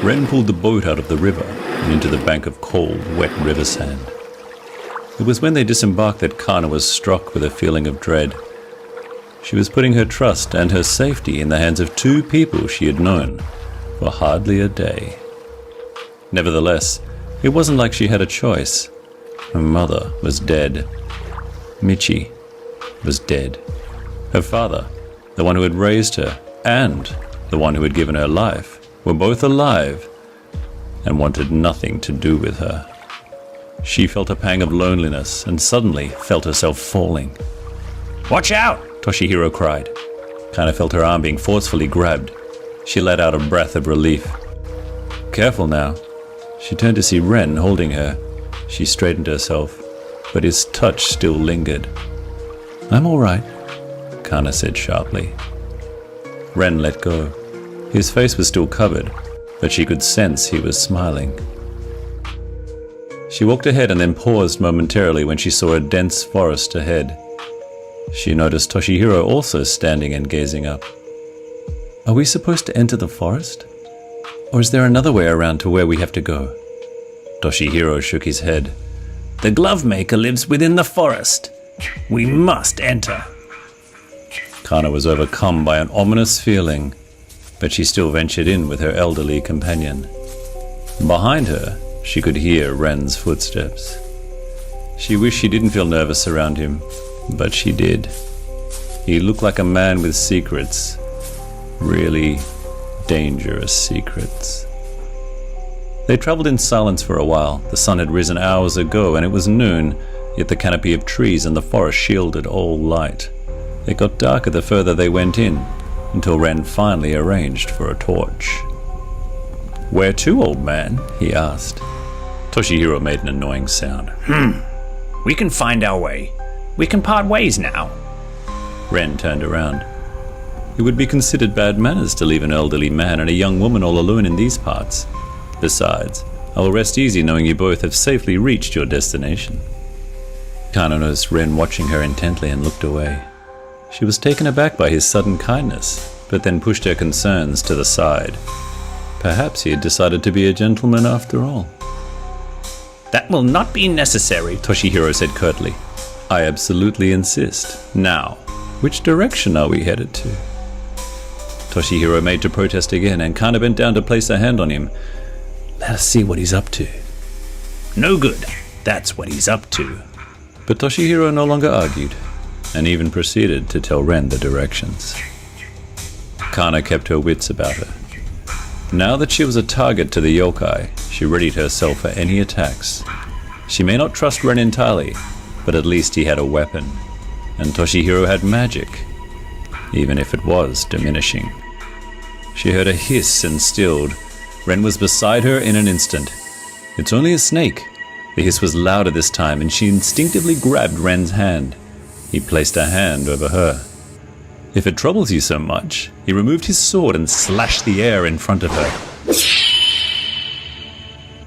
Ren pulled the boat out of the river and into the bank of cold, wet river sand. It was when they disembarked that Kana was struck with a feeling of dread. She was putting her trust and her safety in the hands of two people she had known for hardly a day. Nevertheless, it wasn't like she had a choice. Her mother was dead. Michi was dead. Her father, the one who had raised her, and the one who had given her life, were both alive and wanted nothing to do with her. She felt a pang of loneliness and suddenly felt herself falling. "Watch out!" Toshihiro cried. Kana felt her arm being forcefully grabbed. She let out a breath of relief. "Careful now." She turned to see Ren holding her. She straightened herself, but his touch still lingered. "I'm all right," Kana said sharply. Ren let go. His face was still covered, but she could sense he was smiling. She walked ahead and then paused momentarily when she saw a dense forest ahead. She noticed Toshihiro also standing and gazing up. "Are we supposed to enter the forest? Or is there another way around to where we have to go?" Toshihiro shook his head. "The glove maker lives within the forest. We must enter." Kana was overcome by an ominous feeling, but she still ventured in with her elderly companion. Behind her, she could hear Ren's footsteps. She wished she didn't feel nervous around him, but she did. He looked like a man with secrets. Really dangerous secrets. They traveled in silence for a while. The sun had risen hours ago and it was noon, yet the canopy of trees in the forest shielded all light. It got darker the further they went in, until Ren finally arranged for a torch. "Where to, old man?" he asked. Toshihiro made an annoying sound. We can find our way. We can part ways now." Ren turned around. It would be considered bad manners to leave an elderly man and a young woman all alone in these parts. Besides, I will rest easy knowing you both have safely reached your destination. Kana noticed Ren watching her intently and looked away. She was taken aback by his sudden kindness, but then pushed her concerns to the side. Perhaps he had decided to be a gentleman after all. "That will not be necessary," Toshihiro said curtly. "I absolutely insist. Now, which direction are we headed to?" Toshihiro made to protest again, and Kana bent down to place a hand on him. "Let us see what he's up to." "No good. That's what he's up to." But Toshihiro no longer argued, and even proceeded to tell Ren the directions. Kana kept her wits about her. Now that she was a target to the yokai, she readied herself for any attacks. She may not trust Ren entirely, but at least he had a weapon, and Toshihiro had magic, even if it was diminishing. She heard a hiss and stilled. Ren was beside her in an instant. "It's only a snake." The hiss was louder this time, and she instinctively grabbed Ren's hand. He placed a hand over her. "If it troubles you so much," he removed his sword and slashed the air in front of her.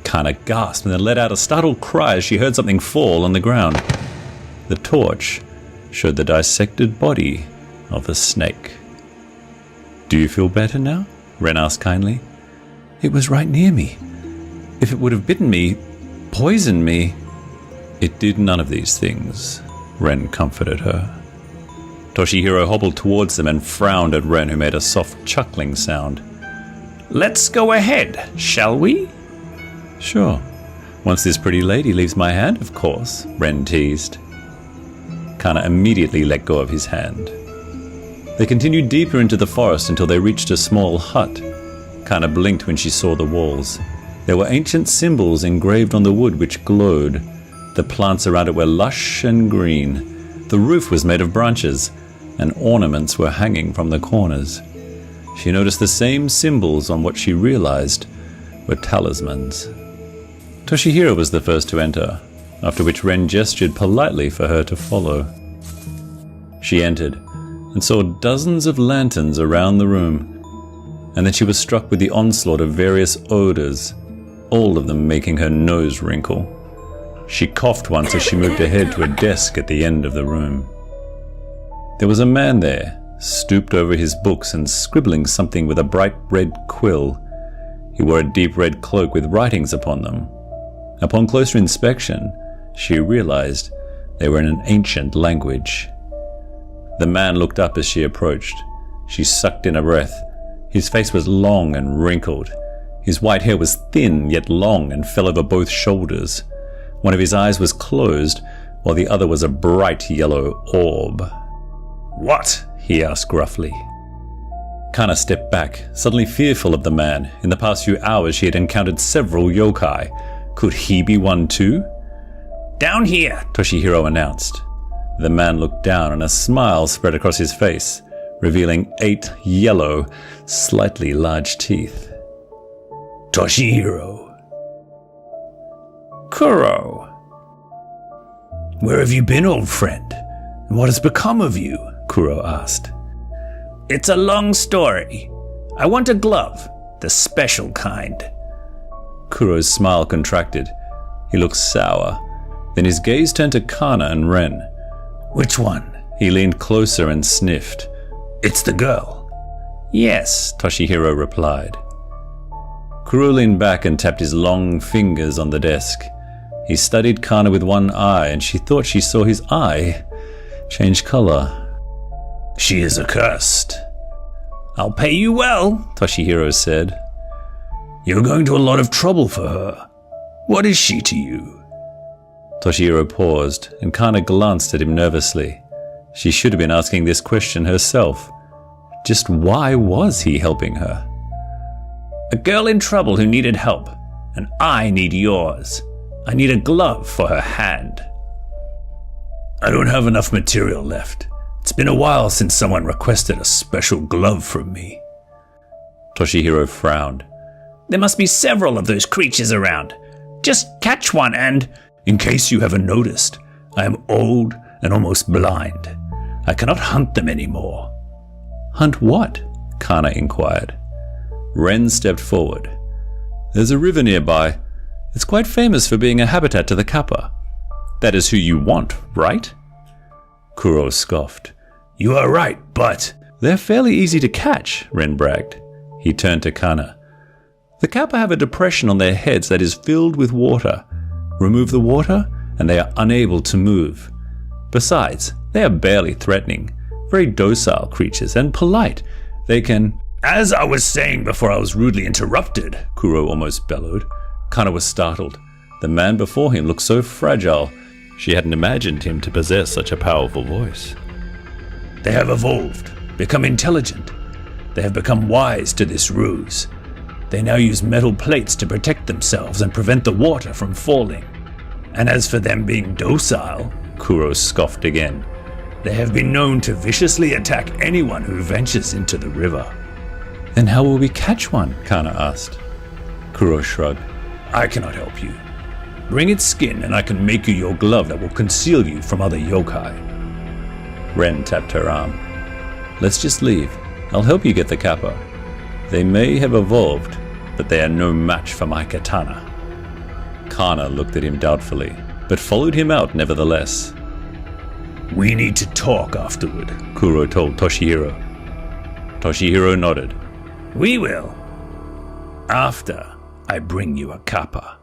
Kana gasped and then let out a startled cry as she heard something fall on the ground. The torch showed the dissected body of a snake. "Do you feel better now?" Ren asked kindly. "It was right near me. If it would have bitten me, poisoned me..." "It did none of these things," Ren comforted her. Toshihiro hobbled towards them and frowned at Ren, who made a soft chuckling sound. "Let's go ahead, shall we?" "Sure. Once this pretty lady leaves my hand, of course," Ren teased. Kana immediately let go of his hand. They continued deeper into the forest until they reached a small hut. Kana blinked when she saw the walls. There were ancient symbols engraved on the wood which glowed. The plants around it were lush and green. The roof was made of branches, and ornaments were hanging from the corners. She noticed the same symbols on what she realized were talismans. Toshihiro was the first to enter, after which Ren gestured politely for her to follow. She entered and saw dozens of lanterns around the room, and then she was struck with the onslaught of various odors, all of them making her nose wrinkle. She coughed once as she moved ahead to a desk at the end of the room. There was a man there, stooped over his books and scribbling something with a bright red quill. He wore a deep red cloak with writings upon them. Upon closer inspection, she realized they were in an ancient language. The man looked up as she approached. She sucked in a breath. His face was long and wrinkled. His white hair was thin yet long and fell over both shoulders. One of his eyes was closed, while the other was a bright yellow orb. "What?" he asked gruffly. Kana stepped back, suddenly fearful of the man. In the past few hours she had encountered several yokai. Could he be one too? "Down here," Toshihiro announced. The man looked down and a smile spread across his face, revealing 8 yellow, slightly large teeth. "Toshihiro." "Kuro." "Where have you been, old friend? And what has become of you?" Kuro asked. "It's a long story. I want a glove, the special kind." Kuro's smile contracted. He looked sour. Then his gaze turned to Kana and Ren. "Which one?" He leaned closer and sniffed. "It's the girl." "Yes," Toshihiro replied. Kuro leaned back and tapped his long fingers on the desk. He studied Kana with one eye, and she thought she saw his eye change color. "She is accursed." "I'll pay you well," Toshihiro said. "You're going to a lot of trouble for her. What is she to you?" Toshihiro paused, and Kana glanced at him nervously. She should have been asking this question herself. Just why was he helping her? "A girl in trouble who needed help, and I need yours. I need a glove for her hand." "I don't have enough material left. It's been a while since someone requested a special glove from me." Toshihiro frowned. "There must be several of those creatures around. Just catch one and—" "In case you haven't noticed, I am old and almost blind. I cannot hunt them anymore." "Hunt what?" Kana inquired. Ren stepped forward. "There's a river nearby. It's quite famous for being a habitat to the kappa. That is who you want, right?" Kuro scoffed. "You are right, but—" "They're fairly easy to catch," Ren bragged. He turned to Kana. "The kappa have a depression on their heads that is filled with water. Remove the water, and they are unable to move. Besides, they are barely threatening, very docile creatures and polite. They can—" "As I was saying before I was rudely interrupted," Kuro almost bellowed. Kana was startled. The man before him looked so fragile. She hadn't imagined him to possess such a powerful voice. "They have evolved, become intelligent. They have become wise to this ruse. They now use metal plates to protect themselves and prevent the water from falling. And as for them being docile," Kuro scoffed again, "they have been known to viciously attack anyone who ventures into the river." "Then how will we catch one?" Kana asked. Kuro shrugged. "I cannot help you. Bring its skin and I can make you your glove that will conceal you from other yokai." Ren tapped her arm. "Let's just leave. I'll help you get the kappa. They may have evolved, but they are no match for my katana." Kana looked at him doubtfully, but followed him out nevertheless. "We need to talk afterward," Kuro told Toshihiro. Toshihiro nodded. "We will. After I bring you a kappa."